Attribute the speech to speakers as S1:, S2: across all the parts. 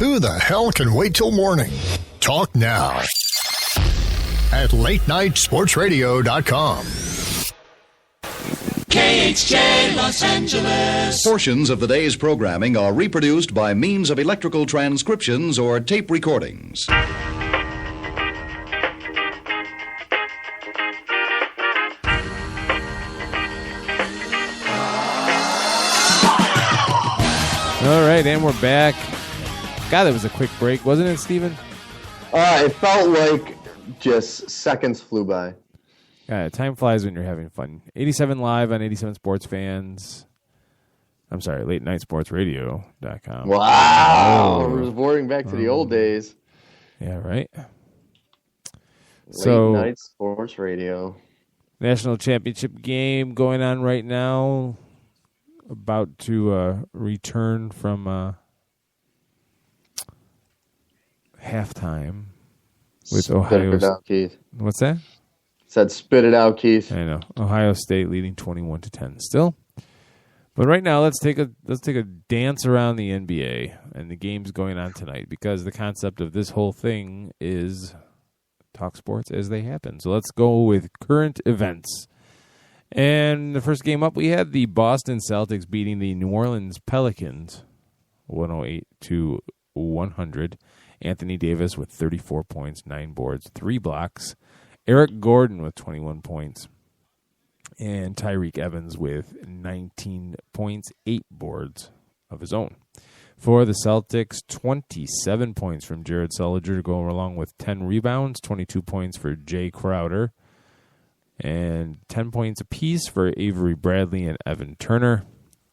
S1: Who the hell can wait till morning? Talk now at latenightsportsradio.com.
S2: KHJ Los Angeles.
S3: Portions of the day's programming are reproduced by means of electrical transcriptions or tape recordings.
S4: All right, and we're back. God, that was a quick break, wasn't it, Steven?
S5: It felt like just seconds flew by.
S4: Time flies when you're having fun. 87 Live on 87 Sports Fans. I'm sorry, latenightsportsradio.com.
S5: Wow. We're reverting back to the old days.
S4: Yeah, right?
S5: Late Night Sports Radio.
S4: National Championship game going on right now. About to return from halftime with Ohio.
S5: Spit it out, Keith.
S4: What's that?
S5: Said spit it out, Keith.
S4: I know. Ohio State leading 21-10 still. But right now, let's take a dance around the NBA and the games going on tonight, because the concept of this whole thing is talk sports as they happen. So let's go with current events. And the first game up, we had the Boston Celtics beating the New Orleans Pelicans 108-100. Anthony Davis with 34 points, 9 boards, 3 blocks. Eric Gordon with 21 points. And Tyreek Evans with 19 points, 8 boards of his own. For the Celtics, 27 points from Jared Sullinger to go along with 10 rebounds, 22 points for Jay Crowder, and 10 points apiece for Avery Bradley and Evan Turner.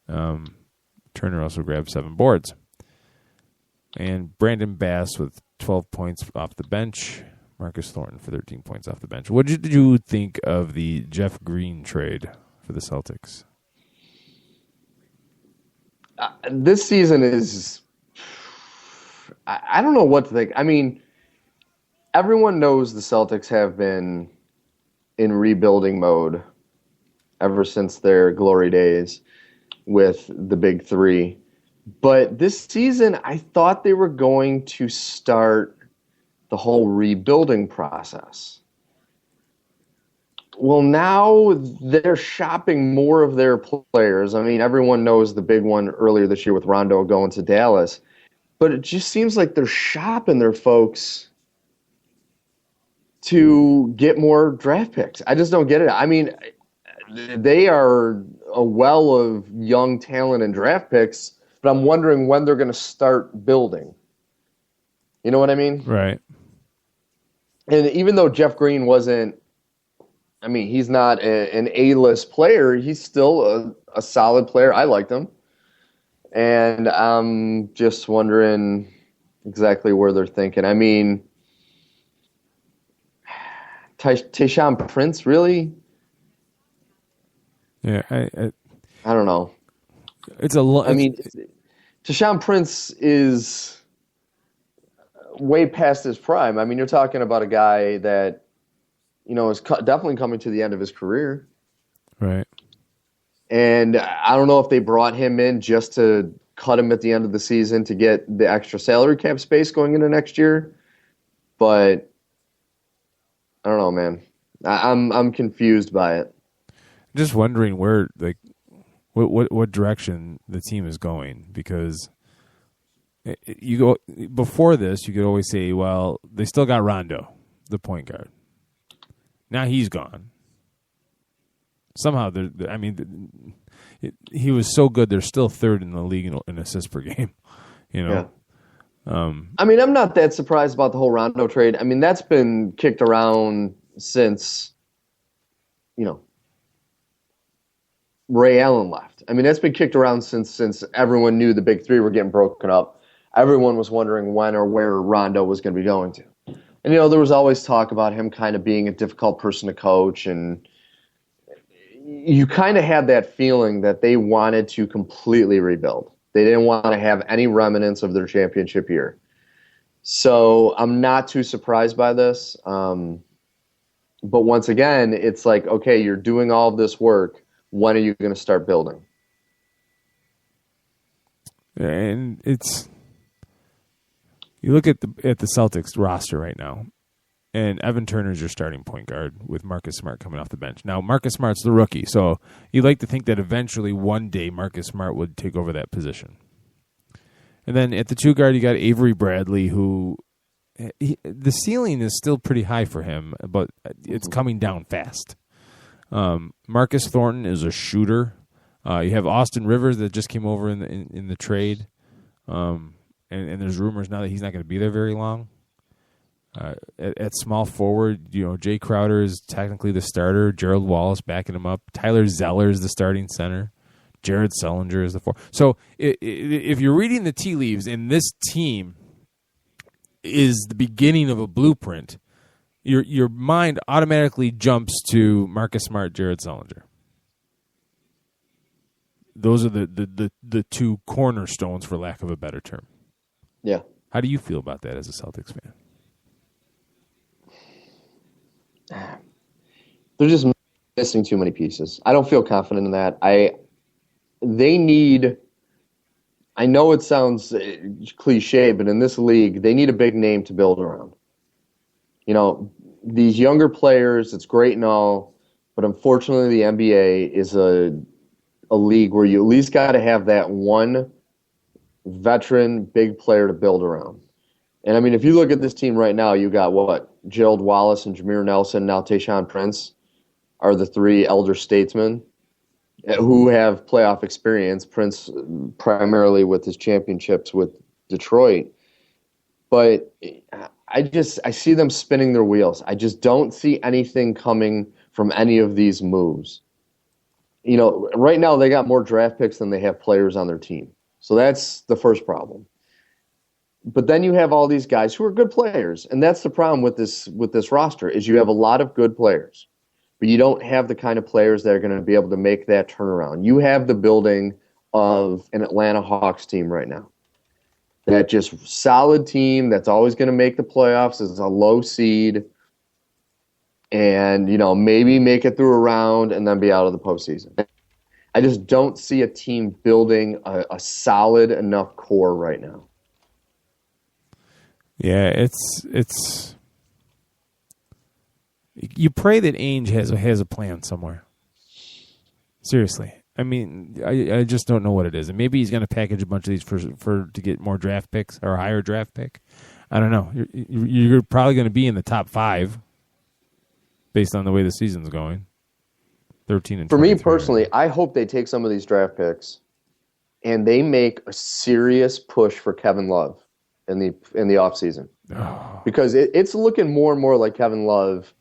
S4: Turner also grabbed 7 boards. And Brandon Bass with 12 points off the bench. Marcus Thornton for 13 points off the bench. What did you think of the Jeff Green trade for the Celtics?
S5: This season is... I don't know what to think. I mean, everyone knows the Celtics have been in rebuilding mode ever since their glory days with the big three. But this season, I thought they were going to start the whole rebuilding process. Well, now they're shopping more of their players. I mean, everyone knows the big one earlier this year with Rondo going to Dallas. But it just seems like they're shopping their folks to get more draft picks. I just don't get it. I mean, they are a well of young talent and draft picks, but I'm wondering when they're going to start building. You know what I mean?
S4: Right.
S5: And even though Jeff Green wasn't, I mean, he's not an A-list player, he's still a solid player. I liked him. And I'm just wondering exactly where they're thinking. I mean, Tayshaun Prince, really?
S4: Yeah,
S5: I don't know.
S4: It's a lot.
S5: I mean, Tayshaun Prince is way past his prime. I mean, you're talking about a guy that, you know, is definitely coming to the end of his career.
S4: Right.
S5: And I don't know if they brought him in just to cut him at the end of the season to get the extra salary cap space going into next year. But I don't know, man. I'm confused by it.
S4: Just wondering where, like, what direction the team is going, because you go before this, you could always say, well, they still got Rondo, the point guard. Now he's gone. Somehow, he was so good. They're still third in the league in assists per game. You know. Yeah.
S5: I mean, I'm not that surprised about the whole Rondo trade. I mean, that's been kicked around since, you know, Ray Allen left. I mean, that's been kicked around since everyone knew the big three were getting broken up. Everyone was wondering when or where Rondo was going to be going to. And, you know, there was always talk about him kind of being a difficult person to coach, and you kind of had that feeling that they wanted to completely rebuild. They didn't want to have any remnants of their championship year. So I'm not too surprised by this. But once again, it's like, okay, you're doing all of this work. When are you going to start building?
S4: And it's You look at the Celtics roster right now, and Evan Turner's your starting point guard with Marcus Smart coming off the bench. Now, Marcus Smart's the rookie, so you'd like to think that eventually one day Marcus Smart would take over that position. And then at the 2 guard, you got Avery Bradley, who the ceiling is still pretty high for him, but it's coming down fast. Marcus Thornton is a shooter. You have Austin Rivers that just came over in the trade, and there's rumors now that he's not going to be there very long. At small forward, Jay Crowder is technically the starter. Gerald Wallace backing him up. Tyler Zeller is the starting center. Jared Sullinger is the 4. So if you're reading the tea leaves and this team is the beginning of a blueprint, your mind automatically jumps to Marcus Smart, Jared Sullinger. Those are the 2 cornerstones, for lack of a better term.
S5: Yeah.
S4: How do you feel about that as a Celtics fan?
S5: They're just missing too many pieces. I don't feel confident in that. I know it sounds cliche, but in this league, they need a big name to build around. These younger players, it's great and all, but unfortunately the NBA is a league where you at least got to have that one veteran big player to build around. And I mean, if you look at this team right now, you got Gerald Wallace and Jameer Nelson, now Tayshaun Prince are the 3 elder statesmen who have playoff experience. Prince primarily with his championships with Detroit. But I see them spinning their wheels. I just don't see anything coming from any of these moves. Right now they got more draft picks than they have players on their team. So that's the first problem. But then you have all these guys who are good players, and that's the problem with this roster is you have a lot of good players, but you don't have the kind of players that are going to be able to make that turnaround. You have the building of an Atlanta Hawks team right now. That just solid team that's always going to make the playoffs as a low seed and, maybe make it through a round and then be out of the postseason. I just don't see a team building a solid enough core right now.
S4: Yeah, it's. You pray that Ainge has a plan somewhere. Seriously, I mean, I just don't know what it is, and maybe he's going to package a bunch of these to get more draft picks or a higher draft pick. I don't know. You're probably going to be in the top 5, based on the way the season's going. 13 and 23.
S5: For me personally, I hope they take some of these draft picks, and they make a serious push for Kevin Love in the offseason.
S4: Oh.
S5: Because it's looking more and more like Kevin Love.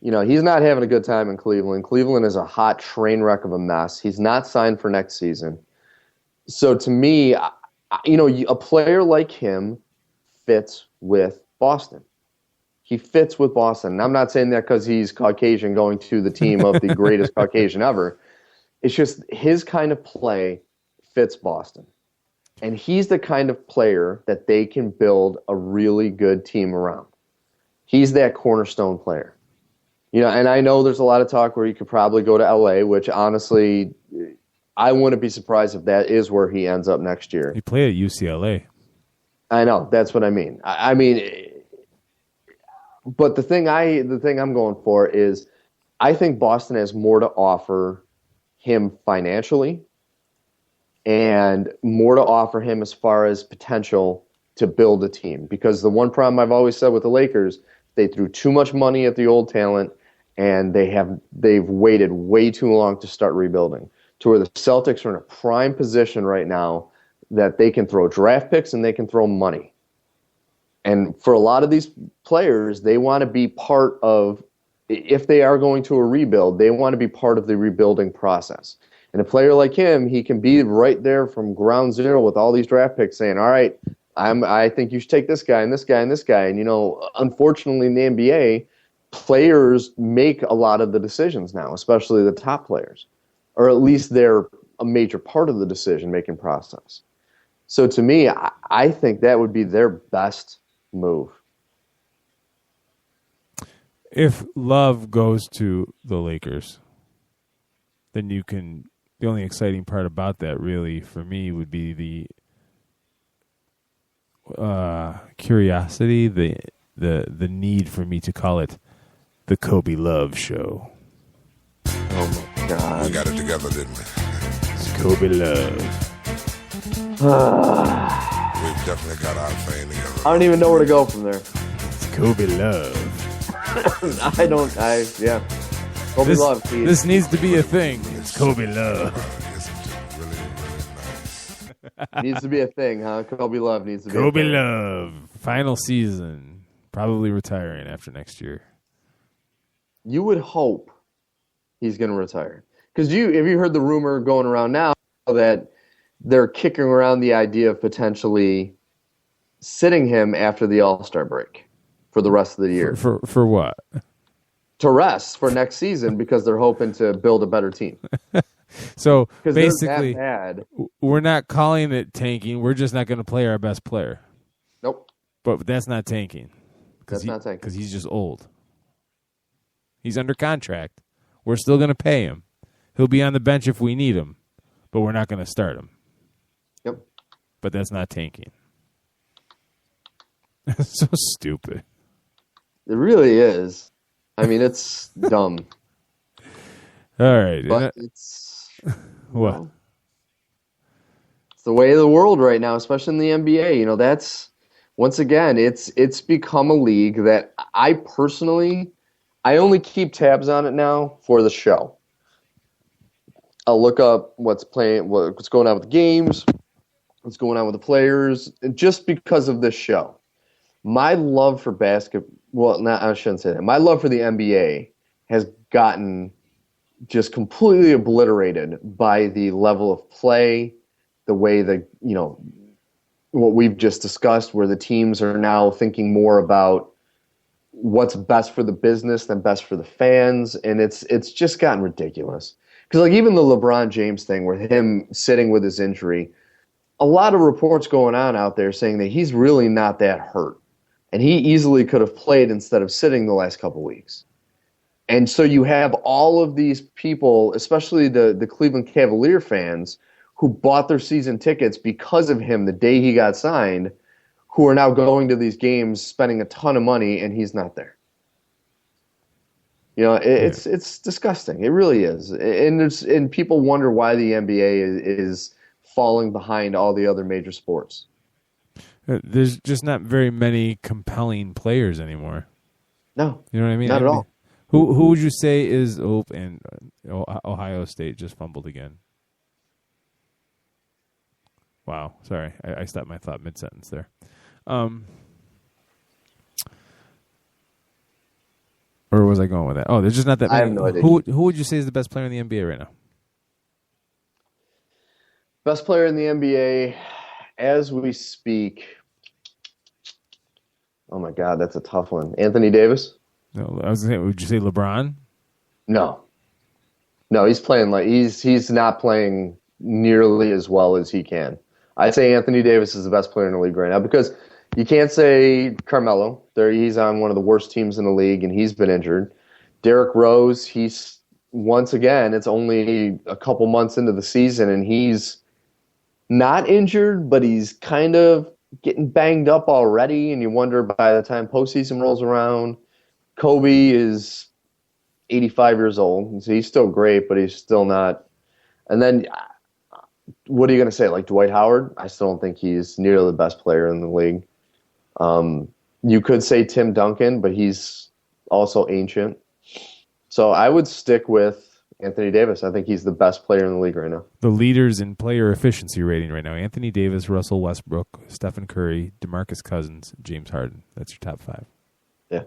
S5: He's not having a good time in Cleveland. Cleveland is a hot train wreck of a mess. He's not signed for next season. So to me, a player like him fits with Boston. He fits with Boston. And I'm not saying that because he's Caucasian going to the team of the greatest Caucasian ever. It's just his kind of play fits Boston. And he's the kind of player that they can build a really good team around. He's that cornerstone player. And I know there's a lot of talk where he could probably go to LA, which honestly, I wouldn't be surprised if that is where he ends up next year.
S4: He played at UCLA.
S5: I know, that's what I mean. I mean, but the thing I'm going for is I think Boston has more to offer him financially and more to offer him as far as potential to build a team. Because the one problem I've always said with the Lakers, they threw too much money at the old talent, and they've waited way too long to start rebuilding. To where the Celtics are in a prime position right now that they can throw draft picks and they can throw money. And for a lot of these players, they want to be part of, if they are going to a rebuild, they want to be part of the rebuilding process. And a player like him, he can be right there from ground zero with all these draft picks saying, all right, I think you should take this guy and this guy and this guy. And, unfortunately in the NBA, players make a lot of the decisions now, especially the top players. Or at least they're a major part of the decision-making process. So to me, I think that would be their best move.
S4: If Love goes to the Lakers, then the only exciting part about that really for me would be the curiosity, the need for me to call it the Kobe Love Show.
S5: Oh my God.
S6: We got it together, didn't we?
S4: It's Kobe Love.
S6: We've definitely got our thing together.
S5: I don't even know where to go from there.
S4: It's Kobe Love.
S5: Yeah. Kobe Love, Keith.
S4: This needs to be a thing. It's Kobe Love.
S6: Yes, it's really, really nice.
S5: Needs to be a thing, huh? Kobe Love needs to be
S4: Kobe
S5: a thing.
S4: Love. Final season. Probably retiring after next year.
S5: You would hope he's going to retire. Because have you heard the rumor going around now that they're kicking around the idea of potentially sitting him after the All-Star break for the rest of the year.
S4: For what?
S5: To rest for next season because they're hoping to build a better team.
S4: So
S5: Because
S4: basically,
S5: they're that bad.
S4: we're not calling it tanking. We're just not going to play our best player.
S5: Nope.
S4: But that's not tanking.
S5: That's not tanking.
S4: Because he's just old. He's under contract. We're still going to pay him. He'll be on the bench if we need him, but we're not going to start him.
S5: Yep.
S4: But that's not tanking. That's so stupid.
S5: It really is. I mean, it's dumb.
S4: All right.
S5: But it's
S4: What?
S5: it's the way of the world right now, especially in the NBA. You know, that's once again, it's become a league that I only keep tabs on it now for the show. I'll look up what's going on with the games, what's going on with the players, just because of this show. My love for basketball, I shouldn't say that. My love for the NBA has gotten just completely obliterated by the level of play, the way that, what we've just discussed, where the teams are now thinking more about what's best for the business than best for the fans, and it's just gotten ridiculous. Because like even the LeBron James thing, with him sitting with his injury, a lot of reports going on out there saying that he's really not that hurt, and he easily could have played instead of sitting the last couple weeks. And so you have all of these people, especially the Cleveland Cavalier fans, who bought their season tickets because of him the day he got signed, who are now going to these games spending a ton of money, and he's not there. It's disgusting. It really is. And people wonder why the NBA is falling behind all the other major sports.
S4: There's just not very many compelling players anymore.
S5: No.
S4: You know what I mean?
S5: Not at all.
S4: Who would you say is and Ohio State just fumbled again? Wow, sorry, I stopped my thought mid-sentence there. Or was I going with that? Oh, there's just not that many.
S5: I have no idea.
S4: Who would you say is the best player in the NBA right now?
S5: Best player in the NBA as we speak. Oh my God, that's a tough one. Anthony Davis?
S4: No, I was saying, would you say LeBron?
S5: No, he's playing he's not playing nearly as well as he can. I'd say Anthony Davis is the best player in the league right now because you can't say Carmelo. He's on one of the worst teams in the league, and he's been injured. Derrick Rose, once again, it's only a couple months into the season, and he's not injured, but he's kind of getting banged up already, and you wonder by the time postseason rolls around. Kobe is 85 years old, so he's still great, but he's still not. And then what are you going to say? Like Dwight Howard? I still don't think he's nearly the best player in the league. You could say Tim Duncan, but he's also ancient. So I would stick with Anthony Davis. I think he's the best player in the league right now.
S4: The leaders in player efficiency rating right now: Anthony Davis, Russell Westbrook, Stephen Curry, DeMarcus Cousins, James Harden. That's your top five.
S5: Yeah.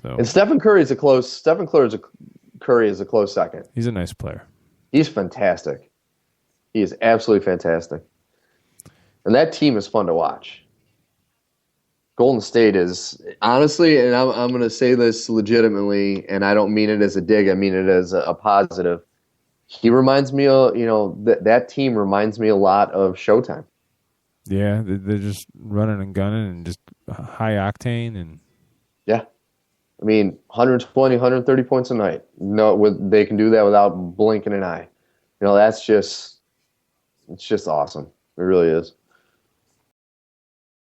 S4: So,
S5: and Stephen Curry is a close second.
S4: He's a nice player.
S5: He's fantastic. He is absolutely fantastic. And that team is fun to watch. Golden State is, honestly, and I'm going to say this legitimately, and I don't mean it as a dig, I mean it as a positive. He reminds me of, that team reminds me a lot of Showtime.
S4: Yeah, they're just running and gunning and just high octane. And
S5: yeah. I mean, 120, 130 points a night. They can do that without blinking an eye. It's just awesome. It really is.